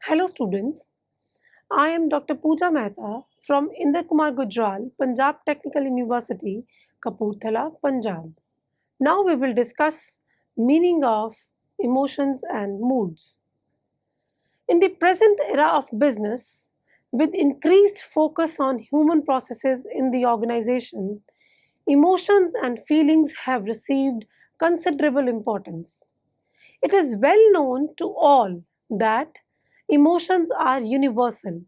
Hello students, I am Dr. Pooja Mehta from Inder Kumar Gujral, Punjab Technical University, Kapurthala, Punjab. Now we will discuss meaning of emotions and moods. In the present era of business, with increased focus on human processes in the organization, emotions and feelings have received considerable importance. It is well known to all that emotions are universal.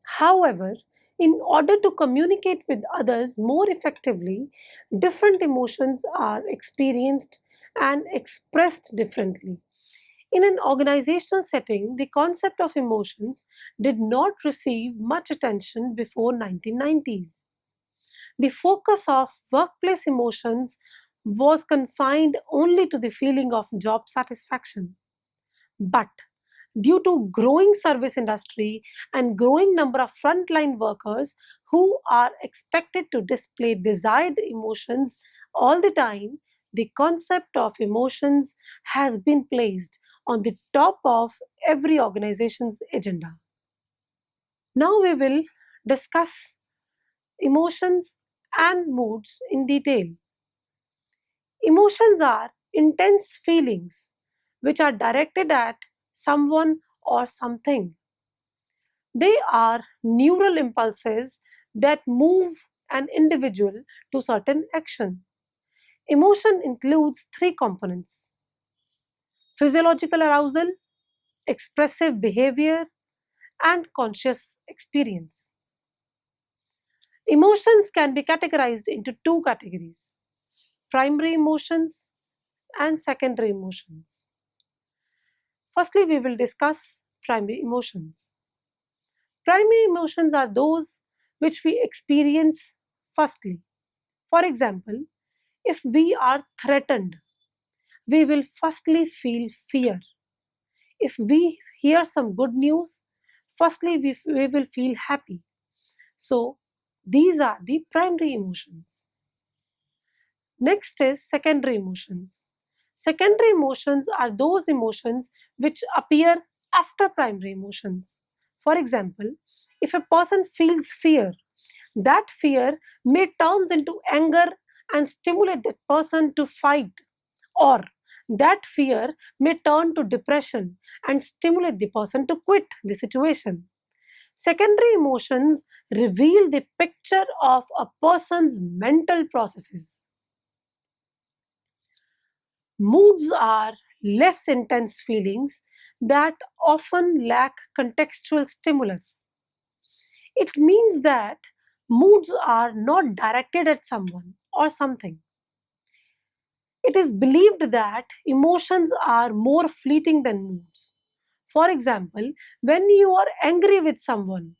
However, in order to communicate with others more effectively, different emotions are experienced and expressed differently. In an organizational setting, the concept of emotions did not receive much attention before 1990s. The focus of workplace emotions was confined only to the feeling of job satisfaction. But due to growing service industry and growing number of frontline workers who are expected to display desired emotions all the time, the concept of emotions has been placed on the top of every organization's agenda. Now we will discuss emotions and moods in detail. Emotions are intense feelings which are directed at someone or something. They are neural impulses that move an individual to certain action. Emotion includes three components: physiological arousal, expressive behavior, and conscious experience. Emotions can be categorized into two categories: primary emotions and secondary emotions. Firstly, we will discuss primary emotions. Primary emotions are those which we experience firstly. For example, if we are threatened, we will firstly feel fear. If we hear some good news, firstly we will feel happy. So, these are the primary emotions. Next is secondary emotions. Secondary emotions are those emotions which appear after primary emotions. For example, if a person feels fear, that fear may turns into anger and stimulate that person to fight, or that fear may turn to depression and stimulate the person to quit the situation. Secondary emotions reveal the picture of a person's mental processes. Moods are less intense feelings that often lack contextual stimulus. It means that moods are not directed at someone or something. It is believed that emotions are more fleeting than moods. For example, when you are angry with someone,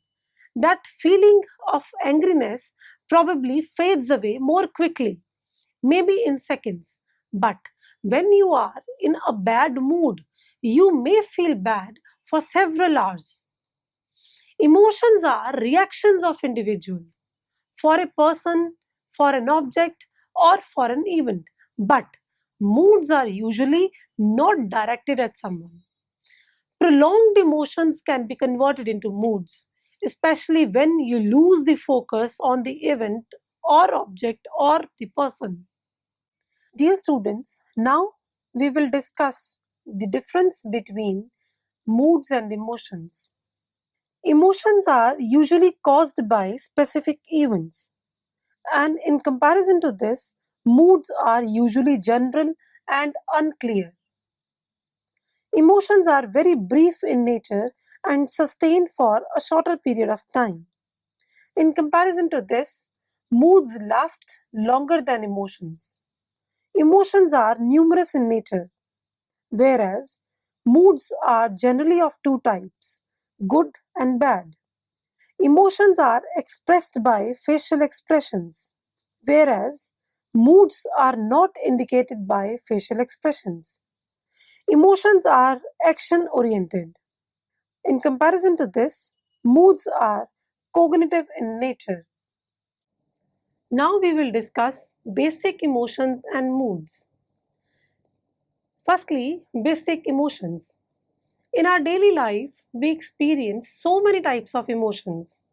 that feeling of angriness probably fades away more quickly, maybe in seconds. But when you are in a bad mood, you may feel bad for several hours. Emotions are reactions of individuals for a person, for an object, or for an event. But moods are usually not directed at someone. Prolonged emotions can be converted into moods, especially when you lose the focus on the event or object or the person. Dear students, now we will discuss the difference between moods and emotions. Emotions are usually caused by specific events, and in comparison to this, moods are usually general and unclear. Emotions are very brief in nature and sustained for a shorter period of time. In comparison to this, moods last longer than emotions. Emotions are numerous in nature, whereas moods are generally of two types: good and bad. Emotions are expressed by facial expressions, whereas moods are not indicated by facial expressions. Emotions are action oriented. In comparison to this, moods are cognitive in nature. Now we will discuss basic emotions and moods. Firstly, basic emotions. In our daily life, we experience so many types of emotions.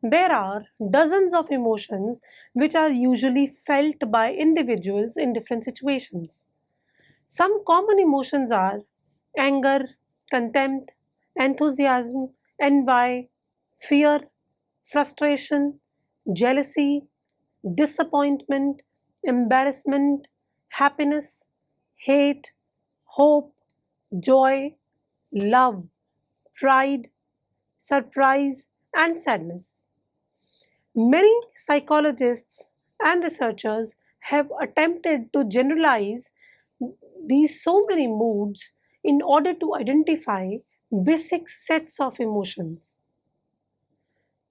There are dozens of emotions which are usually felt by individuals in different situations. Some common emotions are anger, contempt, enthusiasm, envy, fear, frustration, jealousy, disappointment, embarrassment, happiness, hate, hope, joy, love, pride, surprise, and sadness. Many psychologists and researchers have attempted to generalize these so many moods in order to identify basic sets of emotions.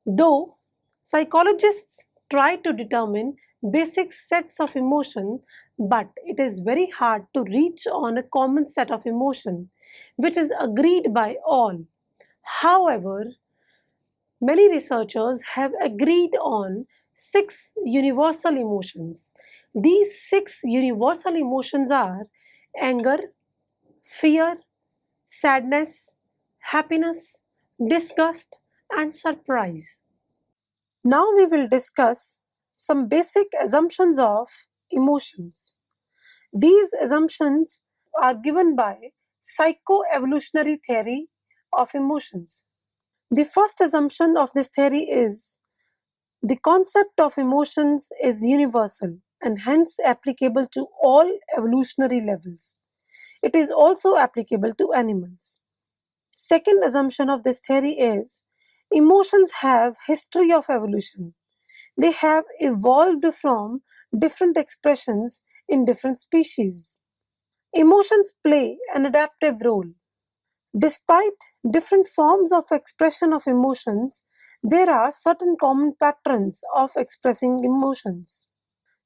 Though psychologists try to determine basic sets of emotion, but it is very hard to reach on a common set of emotion which is agreed by all. However, many researchers have agreed on six universal emotions. These six universal emotions are anger, fear, sadness, happiness, disgust, and surprise. Now we will discuss some basic assumptions of emotions. These assumptions are given by psychoevolutionary theory of emotions. The first assumption of this theory is the concept of emotions is universal and hence applicable to all evolutionary levels. It is also applicable to animals. Second assumption of this theory is emotions have history of evolution. They have evolved from different expressions in different species. Emotions play an adaptive role. Despite different forms of expression of emotions, there are certain common patterns of expressing emotions.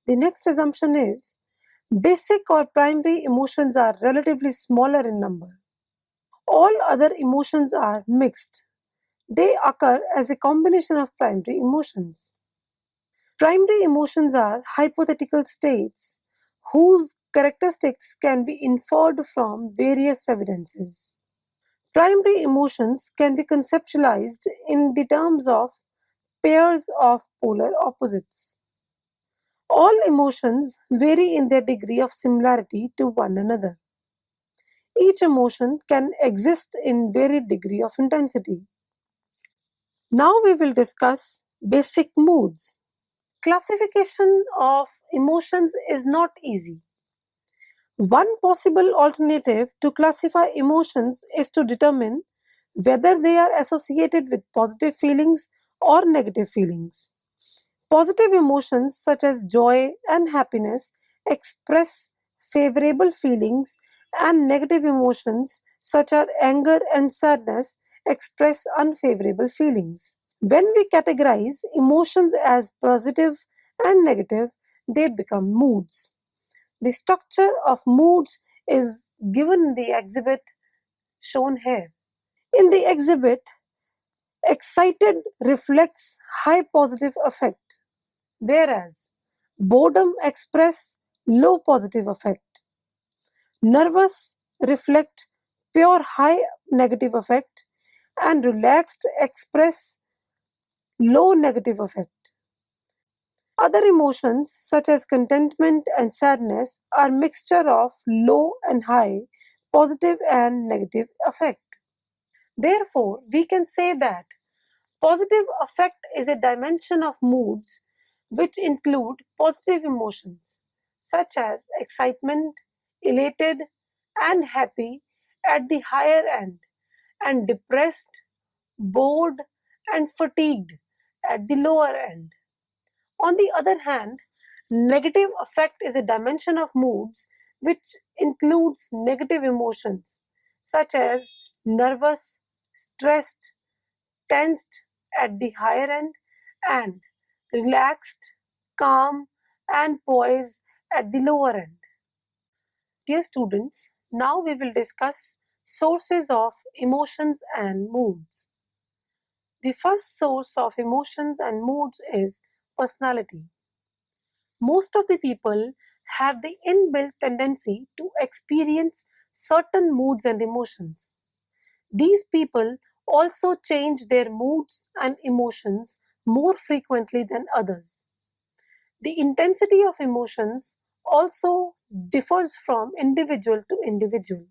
The next assumption is basic or primary emotions are relatively smaller in number. All other emotions are mixed. They occur as a combination of primary emotions. Primary emotions are hypothetical states whose characteristics can be inferred from various evidences. Primary emotions can be conceptualized in the terms of pairs of polar opposites. All emotions vary in their degree of similarity to one another. Each emotion can exist in varied degree of intensity. Now we will discuss basic moods. Classification of emotions is not easy. One possible alternative to classify emotions is to determine whether they are associated with positive feelings or negative feelings. Positive emotions such as joy and happiness express favorable feelings, and negative emotions such as anger and sadness express unfavorable feelings. When we categorize emotions as positive and negative, they become moods. The structure of moods is given in the exhibit shown here. In the exhibit, excited reflects high positive affect, whereas boredom express low positive affect. Nervous reflect pure high negative affect, and relaxed express low negative affect. Other emotions such as contentment and sadness are mixture of low and high positive and negative affect. Therefore, we can say that positive affect is a dimension of moods which include positive emotions such as excitement, elated, and happy at the higher end, and depressed, bored, and fatigued at the lower end. On the other hand, negative affect is a dimension of moods which includes negative emotions such as nervous, stressed, tensed at the higher end, and relaxed, calm, and poised at the lower end. Dear students, now we will discuss sources of emotions and moods. The first source of emotions and moods is personality. Most of the people have the inbuilt tendency to experience certain moods and emotions. These people also change their moods and emotions more frequently than others. The intensity of emotions also differs from individual to individual.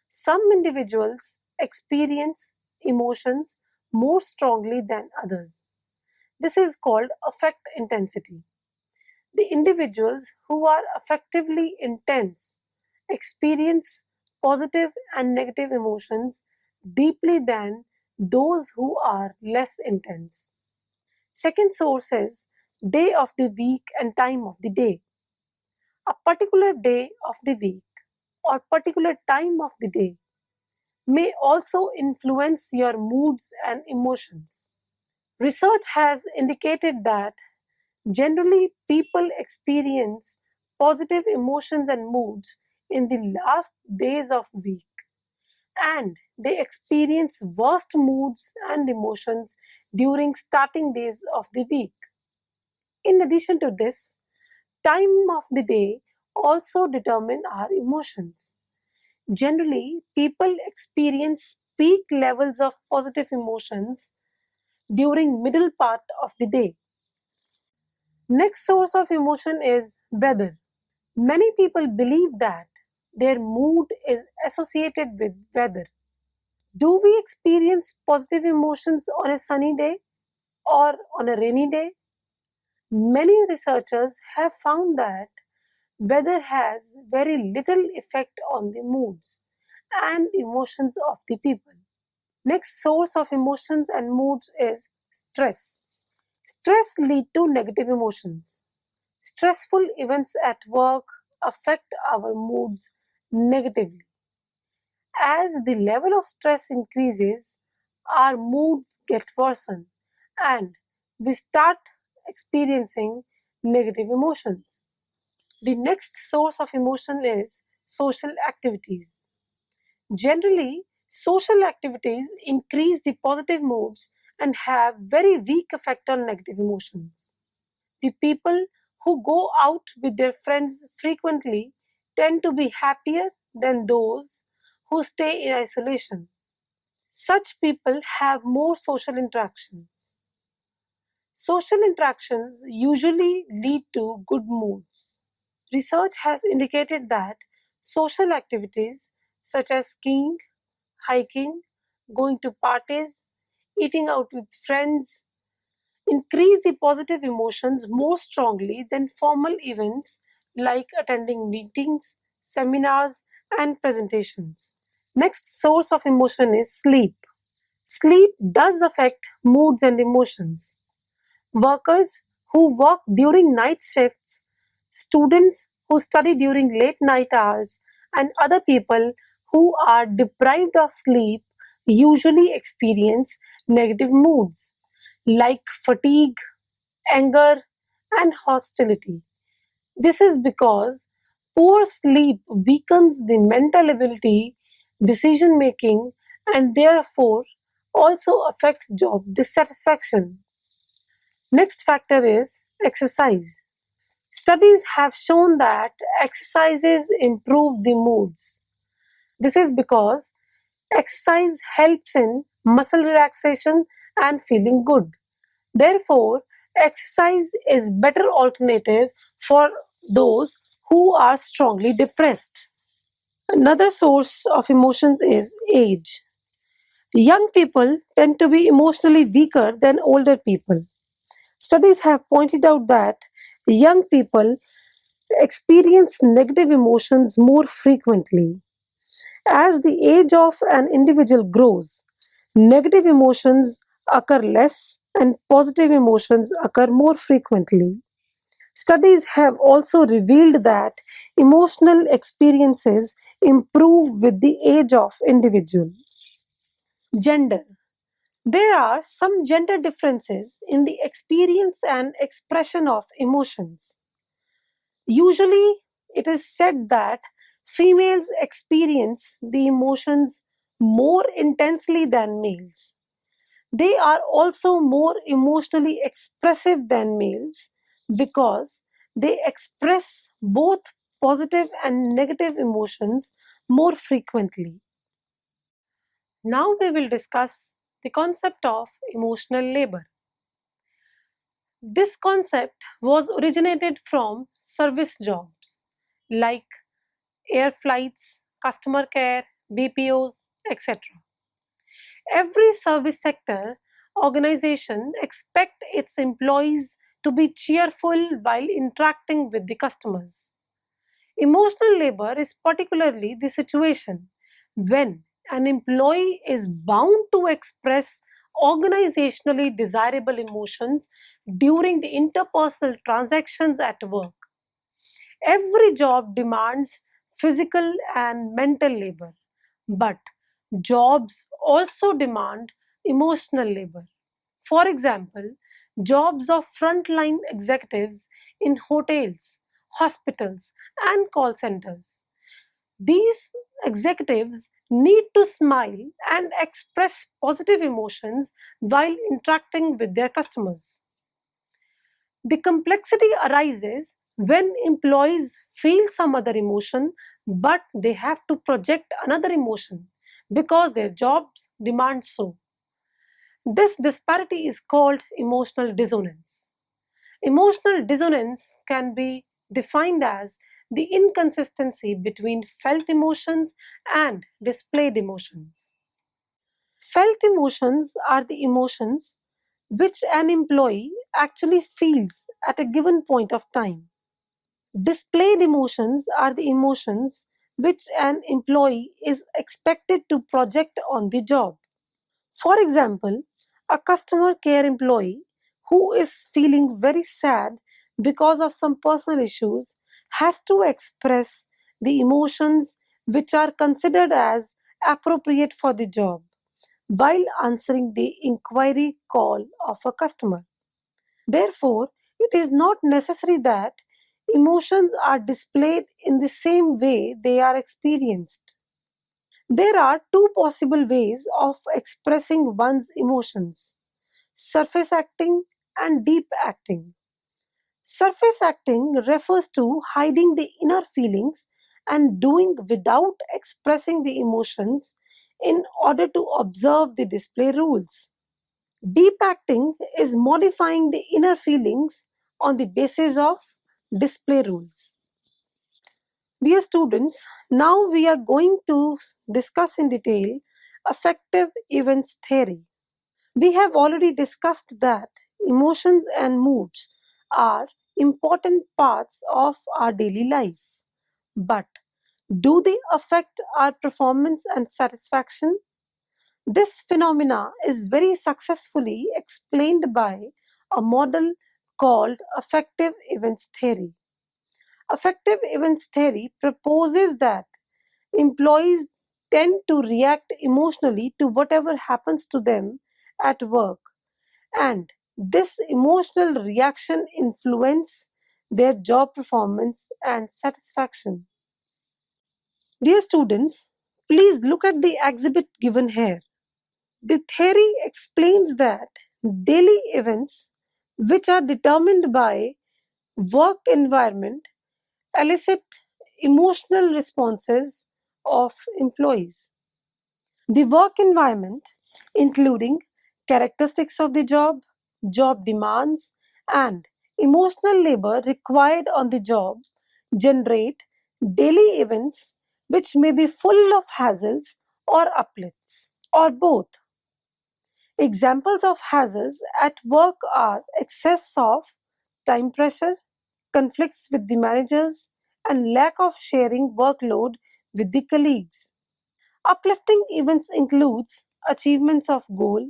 Some individuals experience emotions more strongly than others. This is called affect intensity. The individuals who are affectively intense experience positive and negative emotions deeply than those who are less intense. Second source is day of the week and time of the day. A particular day of the week or particular time of the day may also influence your moods and emotions. Research has indicated that generally people experience positive emotions and moods in the last days of week, and they experience worst moods and emotions during starting days of the week. In addition to this, time of the day also determine our emotions. Generally, people experience peak levels of positive emotions during middle part of the day. Next source of emotion is weather. Many people believe that their mood is associated with weather. Do we experience positive emotions on a sunny day or on a rainy day? Many researchers have found that weather has very little effect on the moods and emotions of the people. Next source of emotions and moods is stress. Stress lead to negative emotions. Stressful events at work affect our moods negatively. As the level of stress increases, our moods get worsened and we start experiencing negative emotions. The next source of emotion is social activities. Generally, social activities increase the positive moods and have very weak effect on negative emotions. The people who go out with their friends frequently tend to be happier than those who stay in isolation. Such people have more social interactions. Social interactions usually lead to good moods. Research has indicated that social activities such as skiing, hiking, going to parties, eating out with friends increase the positive emotions more strongly than formal events like attending meetings, seminars, and presentations. Next source of emotion is sleep. Sleep does affect moods and emotions. Workers who work during night shifts, students who study during late night hours, and other people who are deprived of sleep usually experience negative moods like fatigue, anger, and hostility. This is because poor sleep weakens the mental ability, decision making, and therefore also affects job dissatisfaction. Next factor is exercise. Studies have shown that exercises improve the moods. This is because exercise helps in muscle relaxation and feeling good. Therefore, exercise is better alternative for those who are strongly depressed. Another source of emotions is age. Young people tend to be emotionally weaker than older people. Studies have pointed out that young people experience negative emotions more frequently. As the age of an individual grows, negative emotions occur less and positive emotions occur more frequently. Studies have also revealed that emotional experiences improve with the age of individual. Gender. There are some gender differences in the experience and expression of emotions. Usually, it is said that females experience the emotions more intensely than males. They are also more emotionally expressive than males because they express both positive and negative emotions more frequently. Now we will discuss the concept of emotional labor. This concept was originated from service jobs like air flights, customer care, BPOs, etc. Every service sector organization expects its employees to be cheerful while interacting with the customers. Emotional labor is particularly the situation when an employee is bound to express organizationally desirable emotions during the interpersonal transactions at work. Every job demands physical and mental labor, but jobs also demand emotional labor. For example, jobs of frontline executives in hotels, hospitals, and call centers. These executives need to smile and express positive emotions while interacting with their customers. The complexity arises when employees feel some other emotion but they have to project another emotion because their jobs demand so. This disparity is called emotional dissonance. Emotional dissonance can be defined as the inconsistency between felt emotions and displayed emotions. Felt emotions are the emotions which an employee actually feels at a given point of time. Displayed emotions are the emotions which an employee is expected to project on the job. For example, a customer care employee who is feeling very sad because of some personal issues has to express the emotions which are considered as appropriate for the job while answering the inquiry call of a customer. Therefore, it is not necessary that emotions are displayed in the same way they are experienced. There are two possible ways of expressing one's emotions: surface acting and deep acting. Surface acting refers to hiding the inner feelings and doing without expressing the emotions in order to observe the display rules. Deep acting is modifying the inner feelings on the basis of display rules. Dear students, now we are going to discuss in detail affective events theory. We have already discussed that emotions and moods are important parts of our daily life. But do they affect our performance and satisfaction? This phenomena is very successfully explained by a model called affective events theory. Affective events theory proposes that employees tend to react emotionally to whatever happens to them at work, and this emotional reaction influences their job performance and satisfaction. Dear students, please look at the exhibit given here. The theory explains that daily events which are determined by work environment elicit emotional responses of employees. The work environment, including characteristics of the job, job demands, and emotional labor required on the job, generate daily events which may be full of hassles or uplifts, or both. Examples of hassles at work are excess of time pressure, conflicts with the managers, and lack of sharing workload with the colleagues. Uplifting events includes achievements of goal,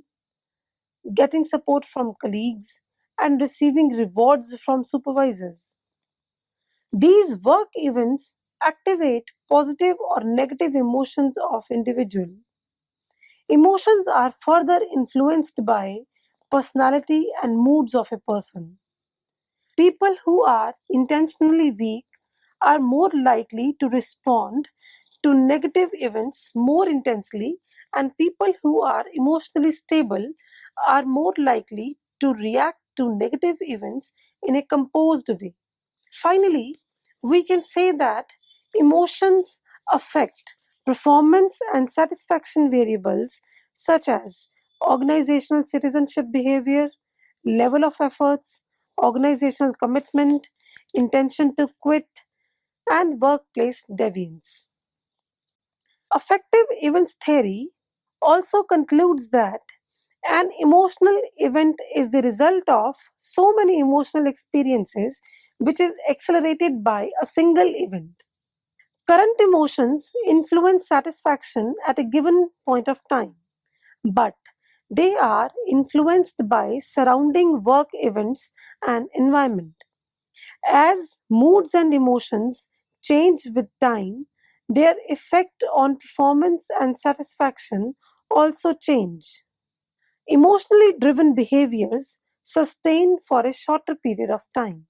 getting support from colleagues, and receiving rewards from supervisors. These work events activate positive or negative emotions of individual. Emotions are further influenced by personality and moods of a person. People who are intentionally weak are more likely to respond to negative events more intensely, and people who are emotionally stable are more likely to react to negative events in a composed way. Finally, we can say that emotions affect performance and satisfaction variables such as organizational citizenship behavior, level of efforts, organizational commitment, intention to quit, and workplace deviance. Affective events theory also concludes that an emotional event is the result of so many emotional experiences which is accelerated by a single event. Current emotions influence satisfaction at a given point of time, but they are influenced by surrounding work events and environment. As moods and emotions change with time, their effect on performance and satisfaction also change. Emotionally driven behaviors sustain for a shorter period of time.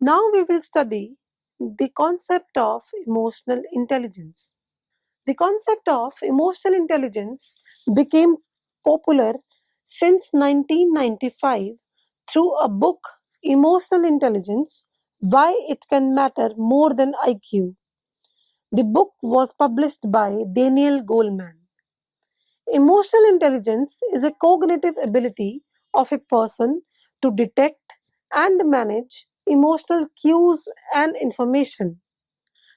Now we will study the concept of emotional intelligence. The concept of emotional intelligence became popular since 1995 through a book, Emotional Intelligence: Why It Can Matter More Than IQ. The book was published by Daniel Goleman. Emotional intelligence is a cognitive ability of a person to detect and manage emotional cues and information.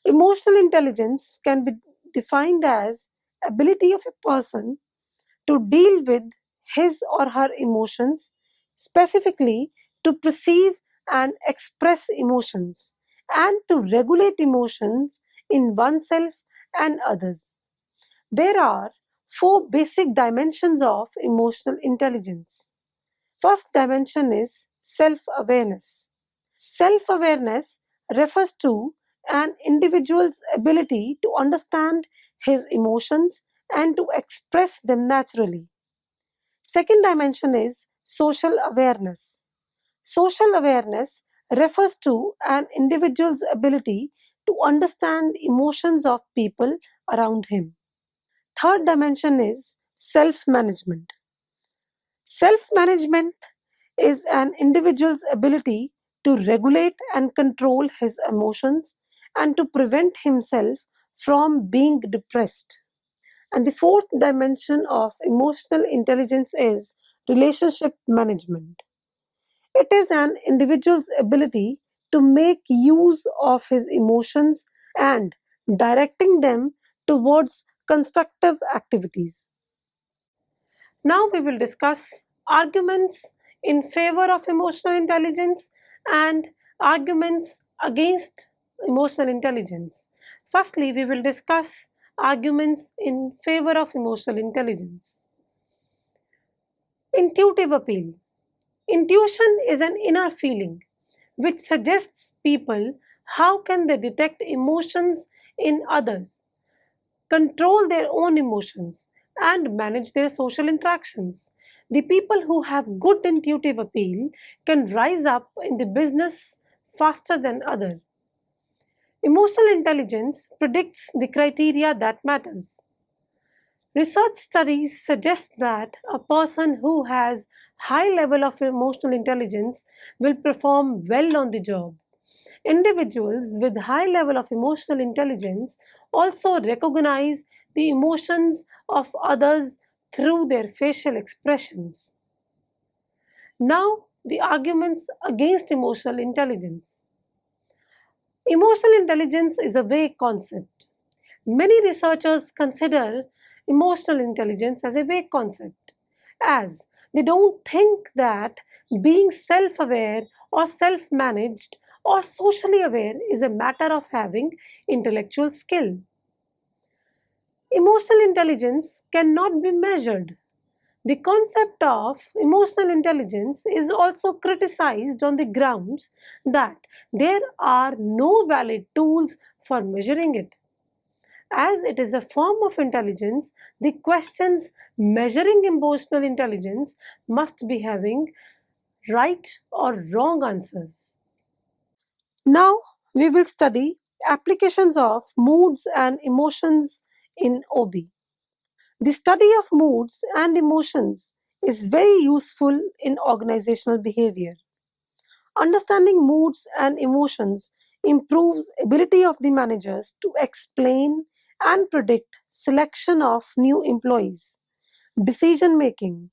Emotional intelligence can be defined as ability of a person to deal with his or her emotions, specifically to perceive and express emotions, and to regulate emotions in oneself and others. There are four basic dimensions of emotional intelligence. First dimension is self awareness. Self awareness refers to an individual's ability to understand his emotions and to express them naturally. Second dimension is social awareness. Social awareness refers to an individual's ability to understand emotions of people around him. Third dimension is self management. Self management is an individual's ability to regulate and control his emotions and to prevent himself from being depressed. And the fourth dimension of emotional intelligence is relationship management. It is an individual's ability to make use of his emotions and directing them towards constructive activities. Now we will discuss arguments in favor of emotional intelligence and arguments against emotional intelligence. Firstly, we will discuss arguments in favor of emotional intelligence. Intuitive appeal. Intuition is an inner feeling which suggests people how can they detect emotions in others, control their own emotions, and manage their social interactions. The people who have good intuitive appeal can rise up in the business faster than others. Emotional intelligence predicts the criteria that matters. Research studies suggest that a person who has high level of emotional intelligence will perform well on the job. Individuals with high level of emotional intelligence also recognize the emotions of others through their facial expressions. Now, the arguments against emotional intelligence. Emotional intelligence is a vague concept. Many researchers consider emotional intelligence as a vague concept, as they don't think that being self aware or self managed or socially aware is a matter of having intellectual skill. Emotional intelligence cannot be measured. The concept of emotional intelligence is also criticized on the grounds that there are no valid tools for measuring it. As it is a form of intelligence, the questions measuring emotional intelligence must be having right or wrong answers. Now we will study applications of moods and emotions in OB. The study of moods and emotions is very useful in organizational behavior. Understanding moods and emotions improves ability of the managers to explain and predict selection of new employees, decision making,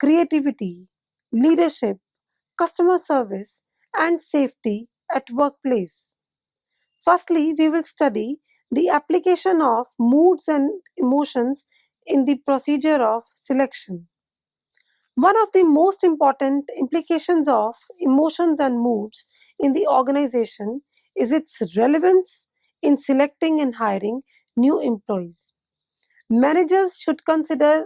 creativity, leadership, customer service, and safety at workplace. Firstly, we will study the application of moods and emotions in the procedure of selection. One of the most important implications of emotions and moods in the organization is its relevance in selecting and hiring new employees. Managers should consider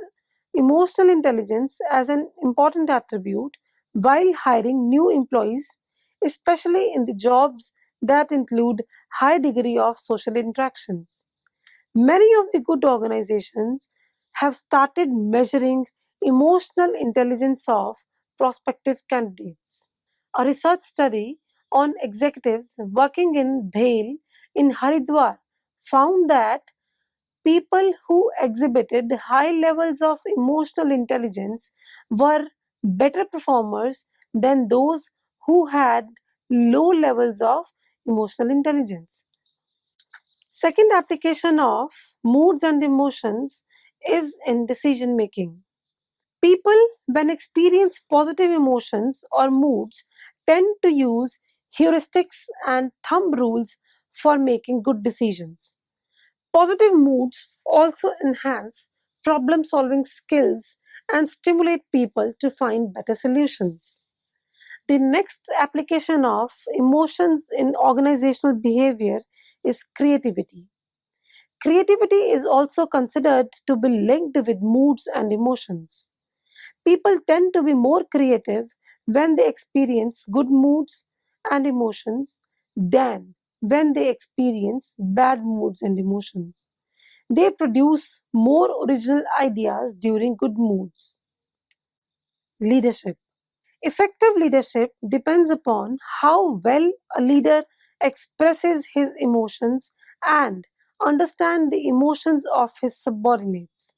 emotional intelligence as an important attribute while hiring new employees, especially in the jobs that include high degree of social interactions. Many of the good organizations have started measuring emotional intelligence of prospective candidates. A research study on executives working in Bhel in Haridwar found that people who exhibited high levels of emotional intelligence were better performers than those who had low levels of emotional intelligence. Second application of moods and emotions is in decision making. People, when experience positive emotions or moods, tend to use heuristics and thumb rules for making good decisions. Positive moods also enhance problem solving skills and stimulate people to find better solutions. The next application of emotions in organizational behavior is creativity. Creativity is also considered to be linked with moods and emotions. People tend to be more creative when they experience good moods and emotions than when they experience bad moods and emotions. They produce more original ideas during good moods. Leadership. Effective leadership depends upon how well a leader expresses his emotions and understands the emotions of his subordinates.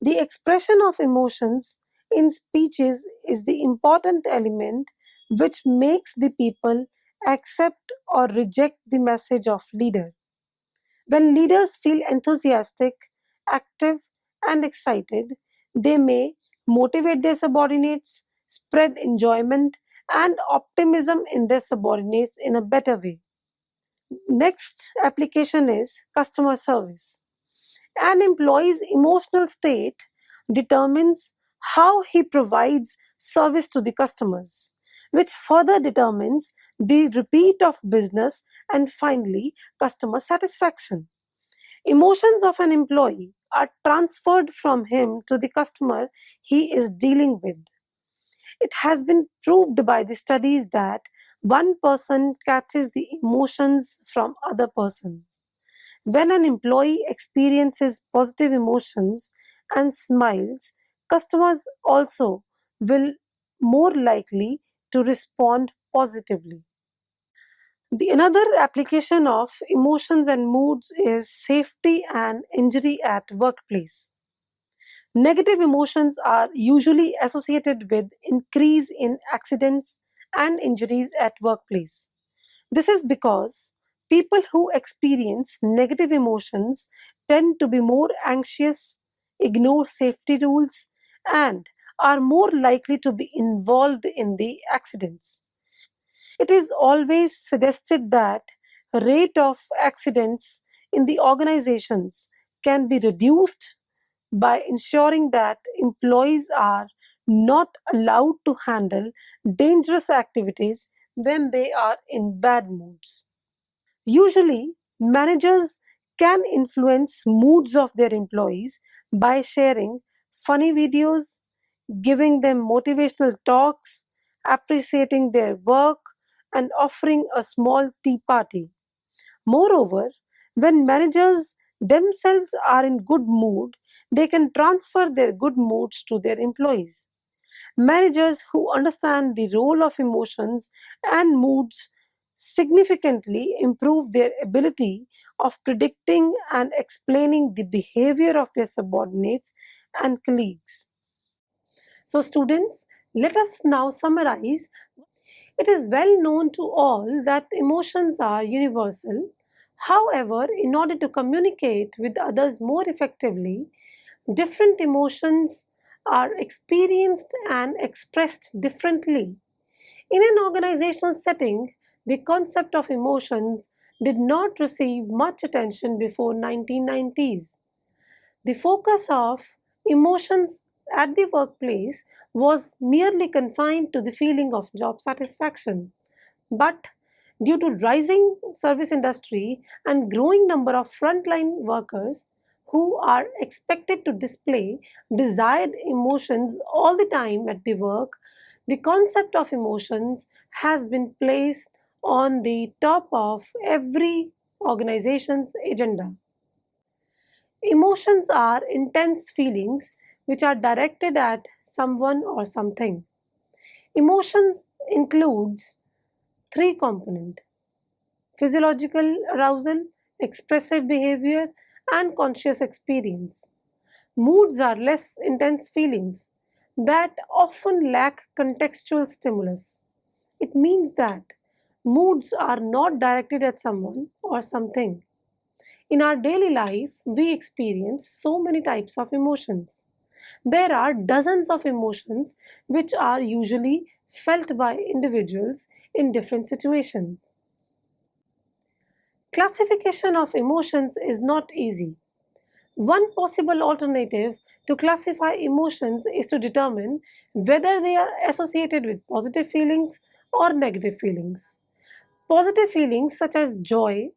The expression of emotions in speeches is the important element which makes the people accept or reject the message of leader. When leaders feel enthusiastic, active, and excited, they may motivate their subordinates, spread enjoyment and optimism in their subordinates in a better way. Next application is customer service. An employee's emotional state determines how he provides service to the customers, which further determines the repeat of business and finally customer satisfaction. Emotions of an employee are transferred from him to the customer he is dealing with. It has been proved by the studies that one person catches the emotions from other persons. When an employee experiences positive emotions and smiles, customers also will more likely to respond positively. The another application of emotions and moods is safety and injury at workplace. Negative emotions are usually associated with increase in accidents and injuries at workplace. This is because people who experience negative emotions tend to be more anxious, ignore safety rules, and are more likely to be involved in the accidents. It is always suggested that rate of accidents in the organizations can be reduced by ensuring that employees are not allowed to handle dangerous activities when they are in bad moods. Usually, managers can influence moods of their employees by sharing funny videos, giving them motivational talks, appreciating their work, and offering a small tea party. Moreover, when managers themselves are in good mood, they can transfer their good moods to their employees. Managers who understand the role of emotions and moods significantly improve their ability of predicting and explaining the behavior of their subordinates and colleagues. So, students, let us now summarize. It is well known to all that emotions are universal. However, in order to communicate with others more effectively, different emotions are experienced and expressed differently. In an organizational setting, the concept of emotions did not receive much attention before 1990s. The focus of emotions at the workplace was merely confined to the feeling of job satisfaction. But due to rising service industry and growing number of frontline workers who are expected to display desired emotions all the time at the work, the concept of emotions has been placed on the top of every organization's agenda. Emotions are intense feelings which are directed at someone or something. Emotions includes three components: physiological arousal, expressive behavior, and conscious experience. Moods are less intense feelings that often lack contextual stimulus. It means that moods are not directed at someone or something. In our daily life, we experience so many types of emotions. There are dozens of emotions which are usually felt by individuals in different situations. Classification of emotions is not easy. One possible alternative to classify emotions is to determine whether they are associated with positive feelings or negative feelings. Positive feelings such as joy,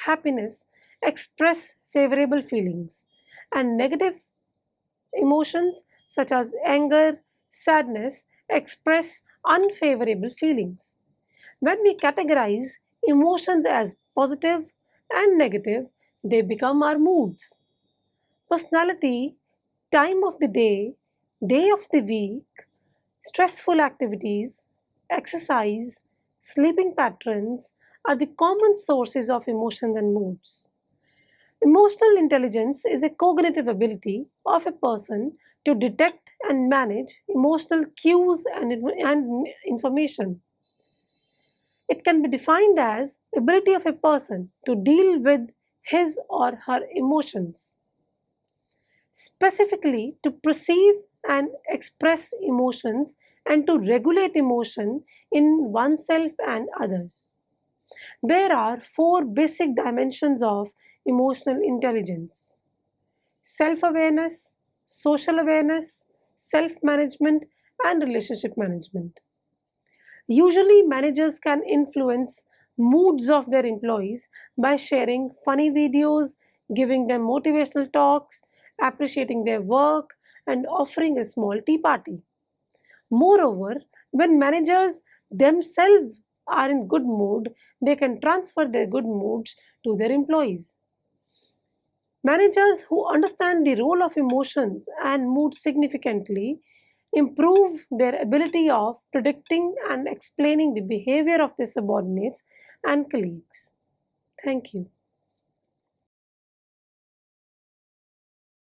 happiness express favorable feelings, and negative emotions such as anger, sadness express unfavorable feelings. When we categorize emotions as positive and negative, they become our moods. Personality, time of the day of the week, stressful activities, exercise, sleeping patterns are the common sources of emotions and moods. Emotional intelligence is a cognitive ability of a person to detect and manage emotional cues and information. It can be defined as ability of a person to deal with his or her emotions, specifically to perceive and express emotions and to regulate emotion in oneself and others. There are four basic dimensions of emotional intelligence: self awareness, social awareness, self management, and relationship management. Usually, managers can influence moods of their employees by sharing funny videos, giving them motivational talks, appreciating their work, and offering a small tea party. Moreover, when managers themselves are in good mood, they can transfer their good moods to their employees. Managers who understand the role of emotions and mood significantly improve their ability of predicting and explaining the behavior of their subordinates and colleagues. Thank you.